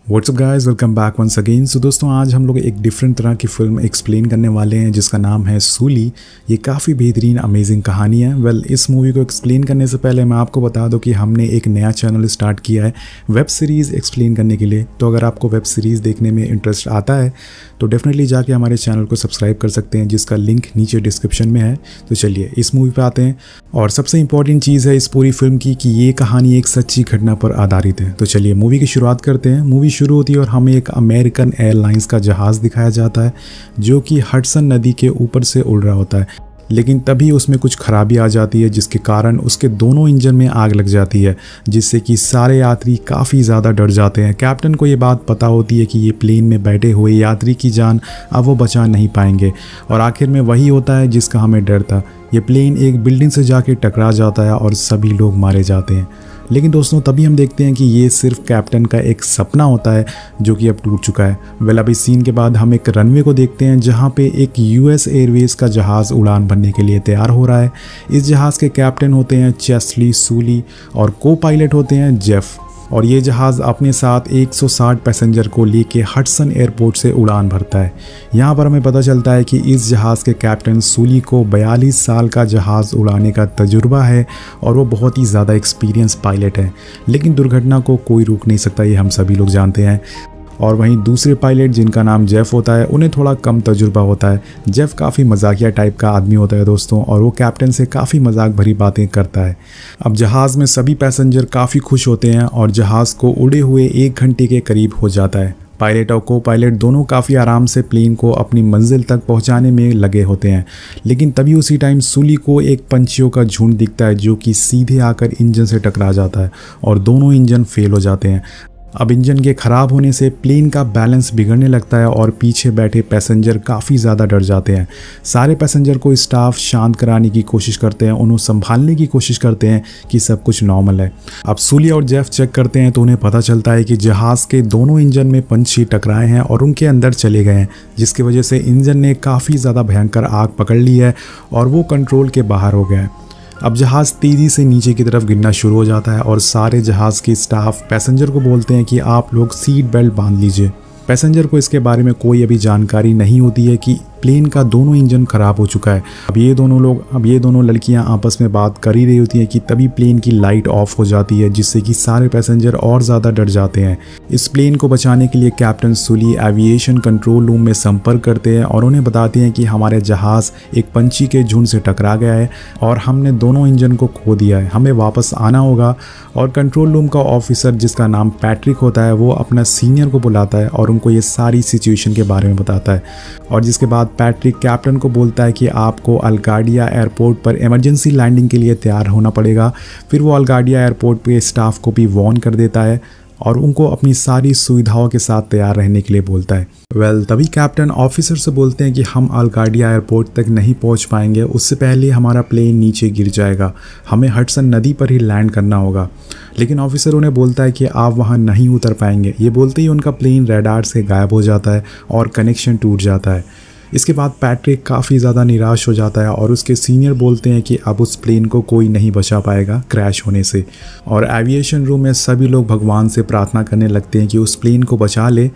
WhatsApp guys, welcome back once again. So दोस्तों, आज हम लोग एक डिफरेंट तरह की फिल्म एक्सप्लेन करने वाले हैं जिसका नाम है सूली। ये काफ़ी बेहतरीन अमेजिंग कहानी है। इस मूवी को एक्सप्लेन करने से पहले मैं आपको बता दूं कि हमने एक नया चैनल स्टार्ट किया है वेब सीरीज़ एक्सप्लेन करने के लिए। तो अगर आपको वेब सीरीज़ देखने में इंटरेस्ट आता है तो डेफिनेटली जाके हमारे चैनल को सब्सक्राइब कर सकते हैं, जिसका लिंक नीचे डिस्क्रिप्शन में है। तो चलिए इस मूवी पे आते हैं। और सबसे इंपॉर्टेंट चीज़ है इस पूरी फिल्म की कि ये कहानी एक सच्ची घटना पर आधारित है। तो चलिए मूवी की शुरुआत करते हैं। मूवी शुरू होती है और हमें एक अमेरिकन एयरलाइंस का जहाज़ दिखाया जाता है जो कि हडसन नदी के ऊपर से उड़ रहा होता है। लेकिन तभी उसमें कुछ खराबी आ जाती है जिसके कारण उसके दोनों इंजन में आग लग जाती है, जिससे कि सारे यात्री काफ़ी ज़्यादा डर जाते हैं। कैप्टन को ये बात पता होती है कि ये प्लेन में बैठे हुए यात्री की जान अब वो बचा नहीं पाएंगे, और आखिर में वही होता है जिसका हमें डर था। ये प्लेन एक बिल्डिंग से जाके टकरा जाता है और सभी लोग मारे जाते हैं। लेकिन दोस्तों तभी हम देखते हैं कि ये सिर्फ कैप्टन का एक सपना होता है जो कि अब टूट चुका है। अब इस सीन के बाद हम एक रनवे को देखते हैं जहां पे एक यूएस एयरवेज का जहाज़ उड़ान भरने के लिए तैयार हो रहा है। इस जहाज़ के कैप्टन होते हैं चेस्ली सूली और को पायलट होते हैं जेफ। और ये जहाज़ अपने साथ 160 पैसेंजर को लेके हडसन एयरपोर्ट से उड़ान भरता है। यहाँ पर हमें पता चलता है कि इस जहाज़ के कैप्टन सूली को 42 साल का जहाज़ उड़ाने का तजुर्बा है और वो बहुत ही ज़्यादा एक्सपीरियंस पायलट है। लेकिन दुर्घटना को कोई रोक नहीं सकता, ये हम सभी लोग जानते हैं। और वहीं दूसरे पायलट जिनका नाम जेफ होता है, उन्हें थोड़ा कम तजुर्बा होता है। जेफ काफ़ी मजाकिया टाइप का आदमी होता है दोस्तों, और वो कैप्टन से काफ़ी मजाक भरी बातें करता है। अब जहाज़ में सभी पैसेंजर काफ़ी खुश होते हैं और जहाज़ को उड़े हुए 1 घंटे के करीब हो जाता है। पायलट और को पायलट दोनों काफ़ी आराम से प्लेन को अपनी मंजिल तक पहुंचाने में लगे होते हैं। लेकिन तभी उसी टाइम सूली को एक पंछियों का झुंड दिखता है जो कि सीधे आकर इंजन से टकरा जाता है और दोनों इंजन फेल हो जाते हैं। अब इंजन के ख़राब होने से प्लेन का बैलेंस बिगड़ने लगता है और पीछे बैठे पैसेंजर काफ़ी ज़्यादा डर जाते हैं। सारे पैसेंजर को स्टाफ शांत कराने की कोशिश करते हैं, उन्हें संभालने की कोशिश करते हैं कि सब कुछ नॉर्मल है। अब सूली और जेफ चेक करते हैं तो उन्हें पता चलता है कि जहाज़ के दोनों इंजन में पंछी टकराए हैं और उनके अंदर चले गए हैं, जिसकी वजह से इंजन ने काफ़ी ज़्यादा भयंकर आग पकड़ ली है और वो कंट्रोल के बाहर हो गया है। अब जहाज़ तेज़ी से नीचे की तरफ गिरना शुरू हो जाता है और सारे जहाज़ के स्टाफ पैसेंजर को बोलते हैं कि आप लोग सीट बेल्ट बांध लीजिए। पैसेंजर को इसके बारे में कोई अभी जानकारी नहीं होती है कि प्लेन का दोनों इंजन खराब हो चुका है। अब ये दोनों लड़कियां आपस में बात कर ही रही होती हैं कि तभी प्लेन की लाइट ऑफ हो जाती है, जिससे कि सारे पैसेंजर और ज़्यादा डर जाते हैं। इस प्लेन को बचाने के लिए कैप्टन सूली एविएशन कंट्रोल रूम में संपर्क करते हैं और उन्हें बताते हैं कि हमारे जहाज़ एक पंछी के झुंड से टकरा गया है और हमने दोनों इंजन को खो दिया है, हमें वापस आना होगा। और कंट्रोल रूम का ऑफिसर जिसका नाम पैट्रिक होता है वो अपना सीनियर को बुलाता है और उनको ये सारी सिचुएशन के बारे में बताता है। और जिसके बाद पैट्रिक कैप्टन को बोलता है कि आपको अल्गाडिया एयरपोर्ट पर इमरजेंसी लैंडिंग के लिए तैयार होना पड़ेगा। फिर वो अल्गाडिया एयरपोर्ट पे स्टाफ को भी वार्न कर देता है और उनको अपनी सारी सुविधाओं के साथ तैयार रहने के लिए बोलता है। तभी कैप्टन ऑफिसर से बोलते हैं कि हम अल्गाडिया एयरपोर्ट तक नहीं पहुंच पाएंगे, उससे पहले हमारा प्लेन नीचे गिर जाएगा, हमें हडसन नदी पर ही लैंड करना होगा। लेकिन ऑफिसर उन्हें बोलता है कि आप वहां नहीं उतर पाएंगे। ये बोलते ही उनका प्लेन रडार से गायब हो जाता है और कनेक्शन टूट जाता है। इसके बाद पैट्रिक काफ़ी ज़्यादा निराश हो जाता है और उसके सीनियर बोलते हैं कि अब उस प्लेन को कोई नहीं बचा पाएगा क्रैश होने से। और एविएशन रूम में सभी लोग भगवान से प्रार्थना करने लगते हैं कि उस प्लेन को बचा ले।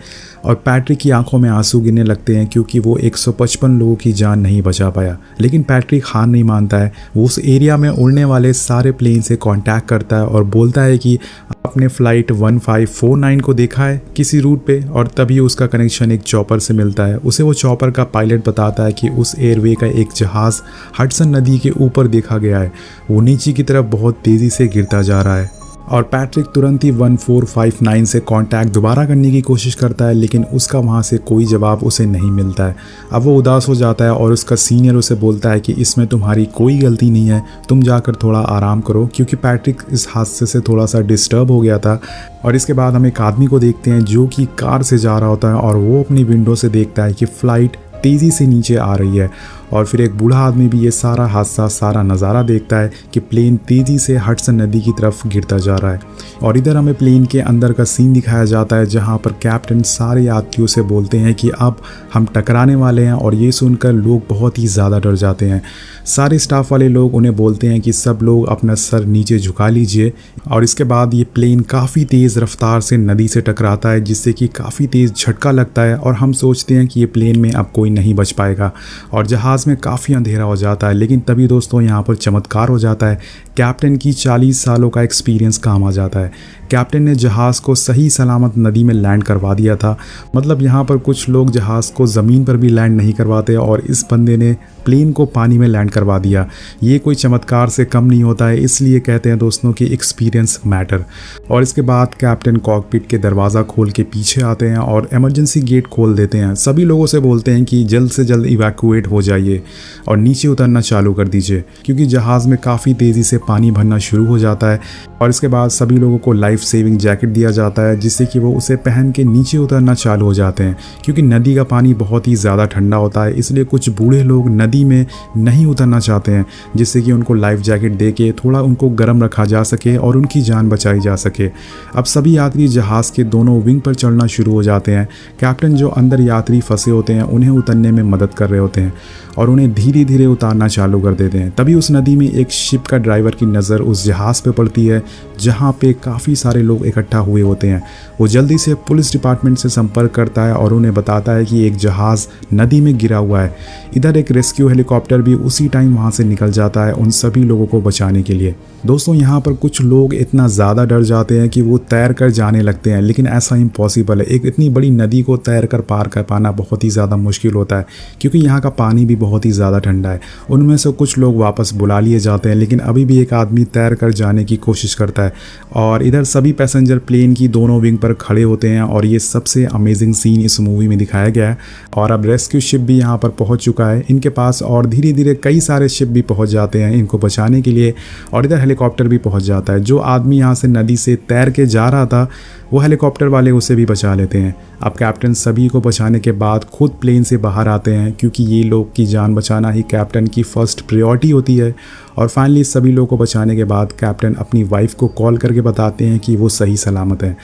और पैट्रिक की आंखों में आंसू गिरने लगते हैं क्योंकि वो 155 लोगों की जान नहीं बचा पाया। लेकिन पैट्रिक हार नहीं मानता है। वो उस एरिया में उड़ने वाले सारे प्लेन से कांटेक्ट करता है और बोलता है कि आपने फ़्लाइट 1549 को देखा है किसी रूट पे, और तभी उसका कनेक्शन एक चॉपर से मिलता है। उसे वो चॉपर का पायलट बताता है कि उस एयरवे का एक जहाज़ हडसन नदी के ऊपर देखा गया है, वो नीचे की तरफ बहुत तेज़ी से गिरता जा रहा है। और पैट्रिक तुरंत ही 1459 से कांटेक्ट दोबारा करने की कोशिश करता है, लेकिन उसका वहाँ से कोई जवाब उसे नहीं मिलता है। अब वो उदास हो जाता है और उसका सीनियर उसे बोलता है कि इसमें तुम्हारी कोई गलती नहीं है, तुम जाकर थोड़ा आराम करो, क्योंकि पैट्रिक इस हादसे से थोड़ा सा डिस्टर्ब हो गया था। और इसके बाद हम एक आदमी को देखते हैं जो कि कार से जा रहा होता है और वो अपनी विंडो से देखता है कि फ़्लाइट तेज़ी से नीचे आ रही है और फिर एक बूढ़ा आदमी भी ये सारा हादसा, सारा नज़ारा देखता है कि प्लेन तेज़ी से हडसन नदी की तरफ गिरता जा रहा है। और इधर हमें प्लेन के अंदर का सीन दिखाया जाता है जहाँ पर कैप्टन सारे यात्रियों से बोलते हैं कि अब हम टकराने वाले हैं, और ये सुनकर लोग बहुत ही ज़्यादा डर जाते हैं। सारे स्टाफ वाले लोग उन्हें बोलते हैं कि सब लोग अपना सर नीचे झुका लीजिए, और इसके बाद ये प्लेन काफ़ी तेज़ रफ्तार से नदी से टकराता है, जिससे कि काफ़ी तेज़ झटका लगता है और हम सोचते हैं कि ये प्लेन में अब कोई नहीं बच पाएगा और जहाज़ में काफ़ी अंधेरा हो जाता है। लेकिन तभी दोस्तों यहाँ पर चमत्कार हो जाता है, कैप्टन की 40 सालों का एक्सपीरियंस काम आ जाता है। कैप्टन ने जहाज़ को सही सलामत नदी में लैंड करवा दिया था। मतलब यहाँ पर कुछ लोग जहाज़ को ज़मीन पर भी लैंड नहीं करवाते और इस बंदे ने प्लेन को पानी में लैंड करवा दिया। ये कोई चमत्कार से कम नहीं होता है, इसलिए कहते हैं दोस्तों कि एक्सपीरियंस मैटर। और इसके बाद कैप्टन कॉकपिट के दरवाज़ा खोल के पीछे आते हैं और इमरजेंसी गेट खोल देते हैं। सभी लोगों से बोलते हैं कि जल्द से जल्द इवैक्यूएट हो जाइए और नीचे उतरना चालू कर दीजिए, क्योंकि जहाज़ में काफ़ी तेज़ी से पानी भरना शुरू हो जाता है। और इसके बाद सभी लोगों को लाइफ सेविंग जैकेट दिया जाता है, जिससे कि वो उसे पहन के नीचे उतरना चालू हो जाते हैं, क्योंकि नदी का पानी बहुत ही ज़्यादा ठंडा होता है। इसलिए कुछ बूढ़े लोग नदी में नहीं उतरना चाहते हैं, जिससे कि उनको लाइफ जैकेट दे के थोड़ा उनको गर्म रखा जा सके और उनकी जान बचाई जा सके। अब सभी यात्री जहाज़ के दोनों विंग पर चढ़ना शुरू हो जाते हैं। कैप्टन जो अंदर यात्री फंसे होते हैं उन्हें उतरने में मदद कर रहे होते हैं और उन्हें धीरे धीरे उतारना चालू कर देते हैं। तभी उस नदी में एक शिप का ड्राइवर की नज़र उस जहाज़ पे पड़ती है जहाँ पे काफ़ी सारे लोग इकट्ठा हुए होते हैं। वो जल्दी से पुलिस डिपार्टमेंट से संपर्क करता है और उन्हें बताता है कि एक जहाज़ नदी में गिरा हुआ है। इधर एक रेस्क्यू हेलीकॉप्टर भी उसी टाइम वहाँ से निकल जाता है उन सभी लोगों को बचाने के लिए। दोस्तों यहाँ पर कुछ लोग इतना ज़्यादा डर जाते हैं कि वो तैर कर जाने लगते हैं, लेकिन ऐसा इम्पॉसिबल है। एक इतनी बड़ी नदी को तैर कर पार कर पाना बहुत ही ज़्यादा मुश्किल होता है, क्योंकि यहाँ का पानी भी बहुत ही ज़्यादा ठंडा है। उनमें से कुछ लोग वापस बुला लिए जाते हैं, लेकिन अभी भी एक आदमी तैर कर जाने की कोशिश करता है। और इधर सभी पैसेंजर प्लेन की दोनों विंग पर खड़े होते हैं और ये सबसे अमेजिंग सीन इस मूवी में दिखाया गया है। और अब रेस्क्यू शिप भी यहाँ पर पहुँच चुका है इनके पास, और धीरे धीरे कई सारे शिप भी पहुँच जाते हैं इनको बचाने के लिए, और इधर हेलीकॉप्टर भी पहुँच जाता है। जो आदमी यहाँ से नदी से तैर के जा रहा था वो हेलीकॉप्टर वाले उसे भी बचा लेते हैं। अब कैप्टन सभी को बचाने के बाद खुद प्लेन से बाहर आते हैं, क्योंकि ये लोग की जान बचाना ही कैप्टन की फर्स्ट प्रायोरिटी होती है। और फाइनली सभी लोगों को बचाने के बाद कैप्टन अपनी वाइफ को कॉल करके बताते हैं कि वो सही सलामत है।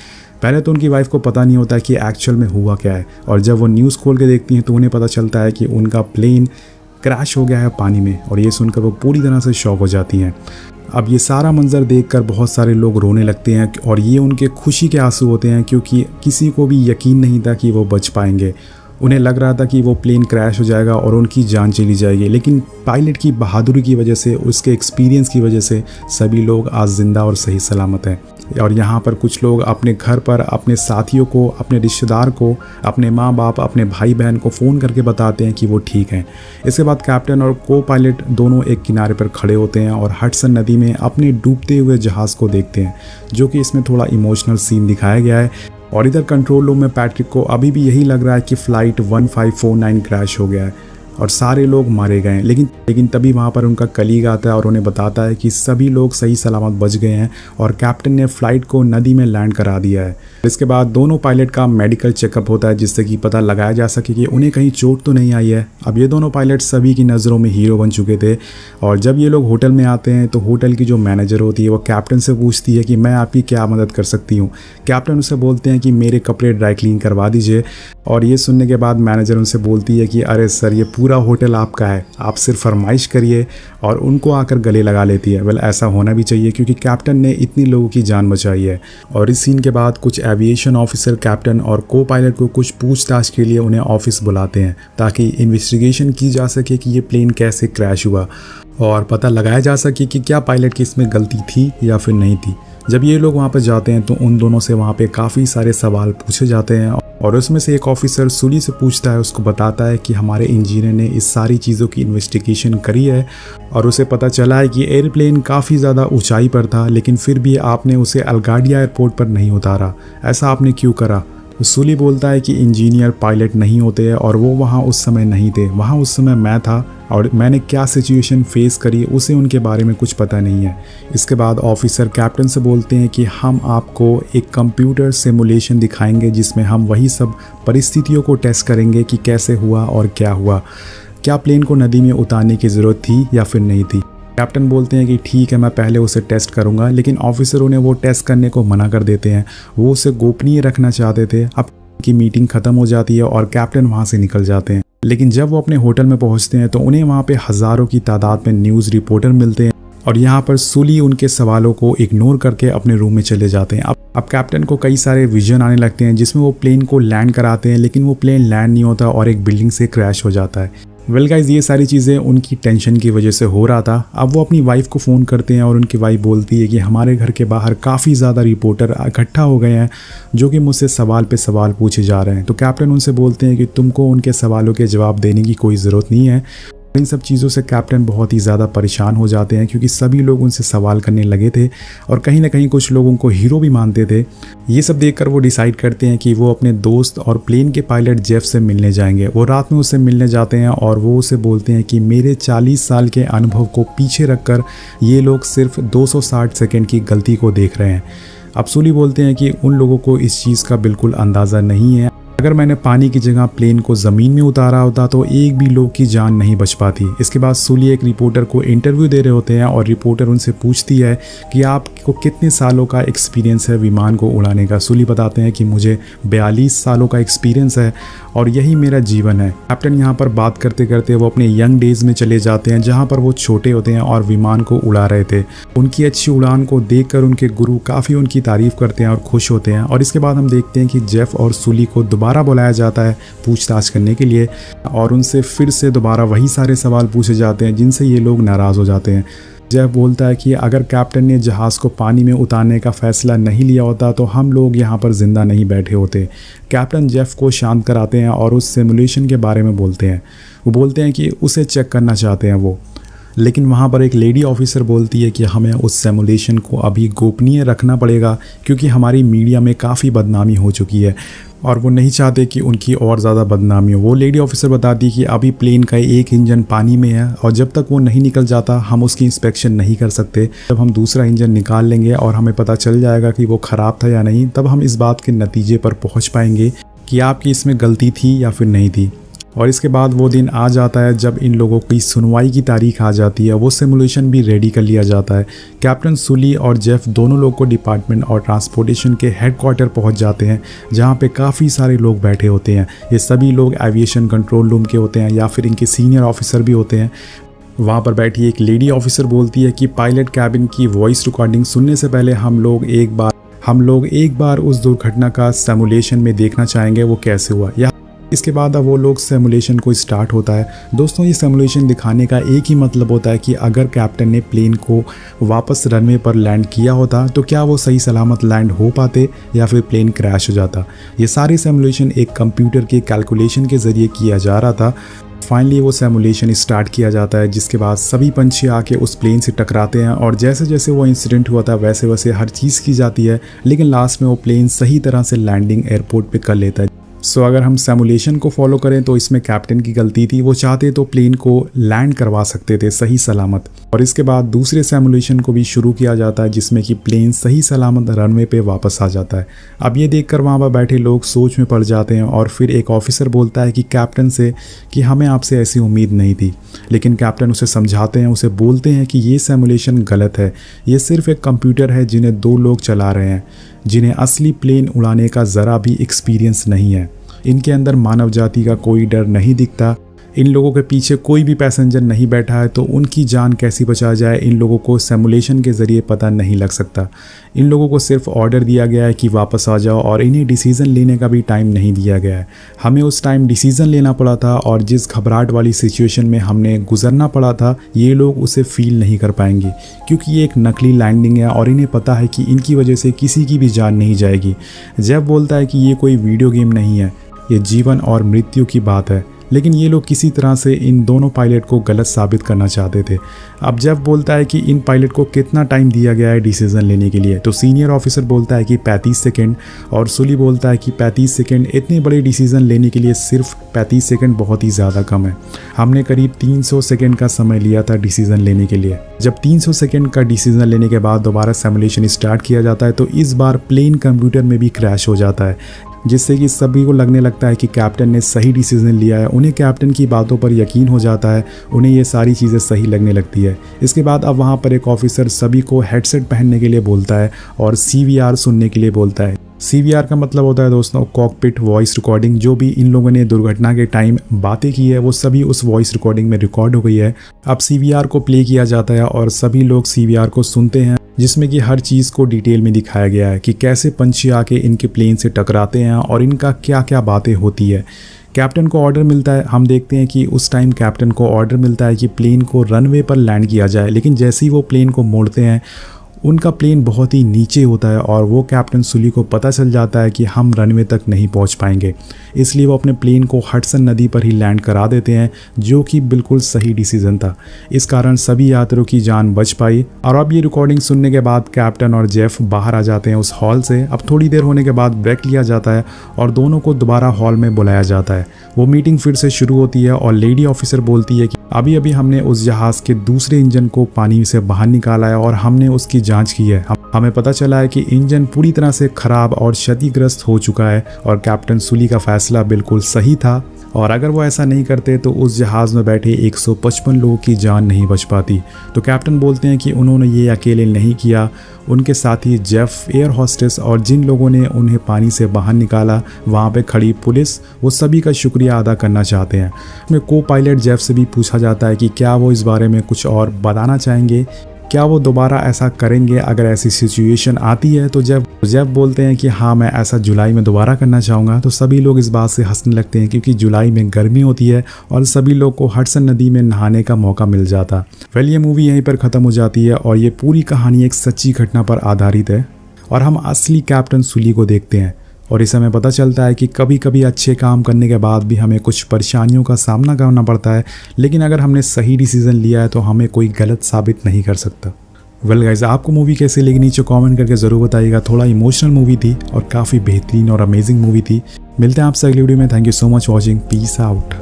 पहले तो उनकी वाइफ को पता नहीं होता कि एक्चुअल में हुआ क्या है, और जब वो न्यूज़ खोल के देखती हैं तो उन्हें पता चलता है कि उनका प्लेन क्रैश हो गया है पानी में, और ये सुनकर वो पूरी तरह से शॉक हो जाती हैं। अब ये सारा मंज़र देखकर बहुत सारे लोग रोने लगते हैं और ये उनके खुशी के आंसू होते हैं, क्योंकि किसी को भी यकीन नहीं था कि वो बच पाएंगे। उन्हें लग रहा था कि वो प्लेन क्रैश हो जाएगा और उनकी जान चली जाएगी, लेकिन पायलट की बहादुरी की वजह से, उसके एक्सपीरियंस की वजह से सभी लोग आज ज़िंदा और सही सलामत हैं। और यहाँ पर कुछ लोग अपने घर पर अपने साथियों को, अपने रिश्तेदार को, अपने माँ बाप, अपने भाई बहन को फ़ोन करके बताते हैं कि वो ठीक हैं। इसके बाद कैप्टन और को पायलट दोनों एक किनारे पर खड़े होते हैं और हडसन नदी में अपने डूबते हुए जहाज़ को देखते हैं, जो कि इसमें थोड़ा इमोशनल सीन दिखाया गया है। और इधर कंट्रोल रूम में पैट्रिक को अभी भी यही लग रहा है कि फ़्लाइट 1549 क्रैश हो गया है और सारे लोग मारे गए हैं। लेकिन तभी वहाँ पर उनका कलीग आता है और उन्हें बताता है कि सभी लोग सही सलामत बच गए हैं और कैप्टन ने फ़्लाइट को नदी में लैंड करा दिया है। इसके बाद दोनों पायलट का मेडिकल चेकअप होता है, जिससे कि पता लगाया जा सके कि उन्हें कहीं चोट तो नहीं आई है। अब ये दोनों पायलट सभी की नज़रों में हीरो बन चुके थे, और जब ये लोग होटल में आते हैं तो होटल की जो मैनेजर होती है वो कैप्टन से पूछती है कि मैं आपकी क्या मदद कर सकती हूँ। कैप्टन उसे बोलते हैं कि मेरे कपड़े ड्राई क्लीन करवा दीजिए, और ये सुनने के बाद मैनेजर उनसे बोलती है कि अरे सर, ये पूरा होटल आपका है, आप सिर्फ फरमाइश करिए, और उनको आकर गले लगा लेती है। वेल, ऐसा होना भी चाहिए क्योंकि कैप्टन ने इतनी लोगों की जान बचाई है। और इस सीन के बाद कुछ एविएशन ऑफिसर कैप्टन और को पायलट को कुछ पूछताछ के लिए उन्हें ऑफिस बुलाते हैं, ताकि इन्वेस्टिगेशन की जा सके कि ये प्लेन कैसे क्रैश हुआ और पता लगाया जा सके कि क्या पायलट की इसमें गलती थी या फिर नहीं थी। जब ये लोग वहाँ पर जाते हैं तो उन दोनों से वहाँ पे काफ़ी सारे सवाल पूछे जाते हैं, और उसमें से एक ऑफिसर सूली से पूछता है, उसको बताता है कि हमारे इंजीनियर ने इस सारी चीज़ों की इन्वेस्टिगेशन करी है और उसे पता चला है कि एयरप्लेन काफ़ी ज़्यादा ऊंचाई पर था, लेकिन फिर भी आपने उसे अलगाडिया एयरपोर्ट पर नहीं उतारा। ऐसा आपने क्यों करा? सूली बोलता है कि इंजीनियर पायलट नहीं होते हैं और वो वहाँ उस समय नहीं थे, वहाँ उस समय मैं था, और मैंने क्या सिचुएशन फेस करी उसे उनके बारे में कुछ पता नहीं है। इसके बाद ऑफिसर कैप्टन से बोलते हैं कि हम आपको एक कंप्यूटर सिमुलेशन दिखाएंगे जिसमें हम वही सब परिस्थितियों को टेस्ट करेंगे कि कैसे हुआ और क्या हुआ। क्या प्लेन को नदी में उतारने की ज़रूरत थी या फिर नहीं थी। कैप्टन बोलते हैं कि ठीक है, मैं पहले उसे टेस्ट करूंगा, लेकिन ऑफिसरों ने वो टेस्ट करने को मना कर देते हैं। वो उसे गोपनीय रखना चाहते थे। अब की मीटिंग खत्म हो जाती है और कैप्टन वहां से निकल जाते हैं। लेकिन जब वो अपने होटल में पहुंचते हैं तो उन्हें वहां पे हज़ारों की तादाद में न्यूज़ रिपोर्टर मिलते हैं और यहाँ पर सुली उनके सवालों को इग्नोर करके अपने रूम में चले जाते हैं। अब कैप्टन को कई सारे विजन आने लगते हैं जिसमें वो प्लेन को लैंड कराते हैं, लेकिन वो प्लेन लैंड नहीं होता और एक बिल्डिंग से क्रैश हो जाता है। वेल गाइस, ये सारी चीज़ें उनकी टेंशन की वजह से हो रहा था। अब वो अपनी वाइफ को फ़ोन करते हैं और उनकी वाइफ बोलती है कि हमारे घर के बाहर काफ़ी ज़्यादा रिपोर्टर इकट्ठा हो गए हैं जो कि मुझसे सवाल पे सवाल पूछे जा रहे हैं। तो कैप्टन उनसे बोलते हैं कि तुमको उनके सवालों के जवाब देने की कोई ज़रूरत नहीं है। इन सब चीज़ों से कैप्टन बहुत ही ज़्यादा परेशान हो जाते हैं क्योंकि सभी लोग उनसे सवाल करने लगे थे और कहीं ना कहीं कुछ लोग उनको हीरो भी मानते थे। ये सब देखकर वो डिसाइड करते हैं कि वो अपने दोस्त और प्लेन के पायलट जेफ से मिलने जाएंगे। वो रात में उससे मिलने जाते हैं और वो उसे बोलते हैं कि मेरे 40 साल के अनुभव को पीछे रखकर ये लोग सिर्फ 260 सेकेंड की गलती को देख रहे हैं। अब सुली बोलते हैं कि उन लोगों को इस चीज़ का बिल्कुल अंदाज़ा नहीं है। अगर मैंने पानी की जगह प्लेन को ज़मीन में उतारा होता तो एक भी लोग की जान नहीं बच पाती। इसके बाद सुली एक रिपोर्टर को इंटरव्यू दे रहे होते हैं और रिपोर्टर उनसे पूछती है कि आपको कितने सालों का एक्सपीरियंस है विमान को उड़ाने का। सुली बताते हैं कि मुझे 42 सालों का एक्सपीरियंस है और यही मेरा जीवन है। कैप्टन यहाँ पर बात करते करते वो अपने यंग डेज़ में चले जाते हैं जहाँ पर वो छोटे होते हैं और विमान को उड़ा रहे थे। उनकी अच्छी उड़ान को देखकर उनके गुरु काफ़ी उनकी तारीफ़ करते हैं और खुश होते हैं। और इसके बाद हम देखते हैं कि जेफ और सुली को दोबारा बुलाया जाता है पूछताछ करने के लिए और उनसे फिर से दोबारा वही सारे सवाल पूछे जाते हैं जिनसे ये लोग नाराज़ हो जाते हैं। जेफ बोलता है कि अगर कैप्टन ने जहाज़ को पानी में उतारने का फ़ैसला नहीं लिया होता तो हम लोग यहाँ पर ज़िंदा नहीं बैठे होते। कैप्टन जेफ को शांत कराते हैं और उस सिमुलेशन के बारे में बोलते हैं। वो बोलते हैं कि उसे चेक करना चाहते हैं वो, लेकिन वहाँ पर एक लेडी ऑफिसर बोलती है कि हमें उस सिमुलेशन को अभी गोपनीय रखना पड़ेगा क्योंकि हमारी मीडिया में काफ़ी बदनामी हो चुकी है और वो नहीं चाहते कि उनकी और ज़्यादा बदनामी हो। वो लेडी ऑफिसर बताती है कि अभी प्लेन का एक इंजन पानी में है और जब तक वो नहीं निकल जाता हम उसकी इंस्पेक्शन नहीं कर सकते। जब हम दूसरा इंजन निकाल लेंगे और हमें पता चल जाएगा कि वो ख़राब था या नहीं, तब हम इस बात के नतीजे पर पहुँच पाएंगे कि आपकी इसमें गलती थी या फिर नहीं थी। और इसके बाद वो दिन आ जाता है जब इन लोगों की सुनवाई की तारीख आ जाती है। वो सिमुलेशन भी रेडी कर लिया जाता है। कैप्टन सुली और जेफ दोनों लोग को डिपार्टमेंट और ट्रांसपोर्टेशन के हेडक्वार्टर पहुंच जाते हैं जहां पे काफ़ी सारे लोग बैठे होते हैं। ये सभी लोग एविएशन कंट्रोल रूम के होते हैं या फिर इनके सीनियर ऑफिसर भी होते हैं। वहाँ पर बैठी एक लेडी ऑफिसर बोलती है कि पायलट कैबिन की वॉइस रिकॉर्डिंग सुनने से पहले हम लोग एक बार उस दुर्घटना का सिमुलेशन में देखना चाहेंगे वो कैसे हुआ। इसके बाद अब वो लोग सिमुलेशन को स्टार्ट होता है। दोस्तों, ये सिमुलेशन दिखाने का एक ही मतलब होता है कि अगर कैप्टन ने प्लेन को वापस रनवे पर लैंड किया होता तो क्या वो सही सलामत लैंड हो पाते या फिर प्लेन क्रैश हो जाता। ये सारी सिमुलेशन एक कंप्यूटर के कैलकुलेशन के ज़रिए किया जा रहा था। फाइनली वो सिमुलेशन स्टार्ट किया जाता है जिसके बाद सभी पंछी आके उस प्लेन से टकराते हैं और जैसे जैसे वो इंसिडेंट हुआ था वैसे वैसे हर चीज़ की जाती है, लेकिन लास्ट में वो प्लेन सही तरह से लैंडिंग एयरपोर्ट पे कर लेता है। सो अगर हम सिमुलेशन को फॉलो करें तो इसमें कैप्टन की गलती थी। वो चाहते तो प्लेन को लैंड करवा सकते थे सही सलामत। और इसके बाद दूसरे सिमुलेशन को भी शुरू किया जाता है जिसमें कि प्लेन सही सलामत रनवे पे वापस आ जाता है। अब ये देखकर वहाँ पर बैठे लोग सोच में पड़ जाते हैं और फिर एक ऑफिसर बोलता है कि कैप्टन से कि हमें आपसे ऐसी उम्मीद नहीं थी। लेकिन कैप्टन उसे समझाते हैं, उसे बोलते हैं कि ये सिमुलेशन गलत है। ये सिर्फ एक कंप्यूटर है जिन्हें 2 लोग चला रहे हैं, जिन्हें असली प्लेन उड़ाने का ज़रा भी एक्सपीरियंस नहीं है। इनके अंदर मानव जाति का कोई डर नहीं दिखता। इन लोगों के पीछे कोई भी पैसेंजर नहीं बैठा है तो उनकी जान कैसी बचा जाए इन लोगों को सिमुलेशन के ज़रिए पता नहीं लग सकता। इन लोगों को सिर्फ ऑर्डर दिया गया है कि वापस आ जाओ और इन्हें डिसीज़न लेने का भी टाइम नहीं दिया गया है। हमें उस टाइम डिसीज़न लेना पड़ा था और जिस घबराहट वाली सिचुएशन में हमने गुजरना पड़ा था ये लोग उसे फील नहीं कर पाएंगे क्योंकि ये एक नकली लैंडिंग है और इन्हें पता है कि इनकी वजह से किसी की भी जान नहीं जाएगी। जेफ बोलता है कि ये कोई वीडियो गेम नहीं है, ये जीवन और मृत्यु की बात है। लेकिन ये लोग किसी तरह से इन दोनों पायलट को गलत साबित करना चाहते थे। अब जेफ बोलता है कि इन पायलट को कितना टाइम दिया गया है डिसीजन लेने के लिए, तो सीनियर ऑफिसर बोलता है कि 35 सेकंड और सुली बोलता है कि 35 सेकंड इतने बड़े डिसीजन लेने के लिए सिर्फ 35 सेकंड बहुत ही ज़्यादा कम है। हमने करीब 300 सेकंड का समय लिया था डिसीजन लेने के लिए। जब 300 सेकंड का डिसीजन लेने के बाद दोबारा सिमुलेशन स्टार्ट किया जाता है तो इस बार प्लेन कंप्यूटर में भी क्रैश हो जाता है। जिससे कि सभी को लगने लगता है कि कैप्टन ने सही डिसीजन लिया है। उन्हें कैप्टन की बातों पर यकीन हो जाता है, उन्हें ये सारी चीज़ें सही लगने लगती है। इसके बाद अब वहाँ पर एक ऑफिसर सभी को हेडसेट पहनने के लिए बोलता है और CVR सुनने के लिए बोलता है। CVR का मतलब होता है दोस्तों कॉकपिट वॉइस रिकॉर्डिंग। जो भी इन लोगों ने दुर्घटना के टाइम बातें की है वो सभी उस वॉइस रिकॉर्डिंग में रिकॉर्ड हो गई है। अब CVR को प्ले किया जाता है और सभी लोग CVR को सुनते हैं, जिसमें कि हर चीज़ को डिटेल में दिखाया गया है कि कैसे पंछी आके इनके प्लेन से टकराते हैं और इनका क्या क्या बातें होती है। कैप्टन को ऑर्डर मिलता है, हम देखते हैं कि उस टाइम कैप्टन को ऑर्डर मिलता है कि प्लेन को रनवे पर लैंड किया जाए, लेकिन जैसे ही वो प्लेन को मोड़ते हैं उनका प्लेन बहुत ही नीचे होता है और वो कैप्टन सुली को पता चल जाता है कि हम रनवे तक नहीं पहुंच पाएंगे। इसलिए वो अपने प्लेन को हडसन नदी पर ही लैंड करा देते हैं, जो कि बिल्कुल सही डिसीजन था। इस कारण सभी यात्रियों की जान बच पाई। और अब ये रिकॉर्डिंग सुनने के बाद कैप्टन और जेफ बाहर आ जाते हैं उस हॉल से। अब थोड़ी देर होने के बाद ब्रेक लिया जाता है और दोनों को दोबारा हॉल में बुलाया जाता है। वो मीटिंग फिर से शुरू होती है और लेडी ऑफिसर बोलती है कि अभी अभी हमने उस जहाज़ के दूसरे इंजन को पानी से बाहर निकाला है और हमने उसकी जांच की है। हमें पता चला है कि इंजन पूरी तरह से खराब और क्षतिग्रस्त हो चुका है और कैप्टन सुली का फैसला बिल्कुल सही था और अगर वो ऐसा नहीं करते तो उस जहाज़ में बैठे 155 लोगों की जान नहीं बच पाती। तो कैप्टन बोलते हैं कि उन्होंने ये अकेले नहीं किया, उनके साथी जेफ, एयर होस्टेस और जिन लोगों ने उन्हें पानी से बाहर निकाला, वहाँ पे खड़ी पुलिस, वो सभी का शुक्रिया अदा करना चाहते हैं। हमें को पायलट जेफ से भी पूछा जाता है कि क्या वो इस बारे में कुछ और बताना चाहेंगे, क्या वो दोबारा ऐसा करेंगे अगर ऐसी सिचुएशन आती है। तो जब बोलते हैं कि हाँ मैं ऐसा जुलाई में दोबारा करना चाहूँगा, तो सभी लोग इस बात से हंसने लगते हैं क्योंकि जुलाई में गर्मी होती है और सभी लोग को हडसन नदी में नहाने का मौका मिल जाता। वेल ये मूवी यहीं पर ख़त्म हो जाती है और ये पूरी कहानी एक सच्ची घटना पर आधारित है और हम असली कैप्टन सुली को देखते हैं और इस हमें पता चलता है कि कभी कभी अच्छे काम करने के बाद भी हमें कुछ परेशानियों का सामना करना पड़ता है, लेकिन अगर हमने सही डिसीजन लिया है तो हमें कोई गलत साबित नहीं कर सकता। वेल गाइस, आपको मूवी कैसी लगी नीचे कमेंट करके ज़रूर बताइएगा। थोड़ा इमोशनल मूवी थी और काफ़ी बेहतरीन और अमेजिंग मूवी थी। मिलते हैं आपसे अगली वीडियो में। Thank you so much watching. Peace out.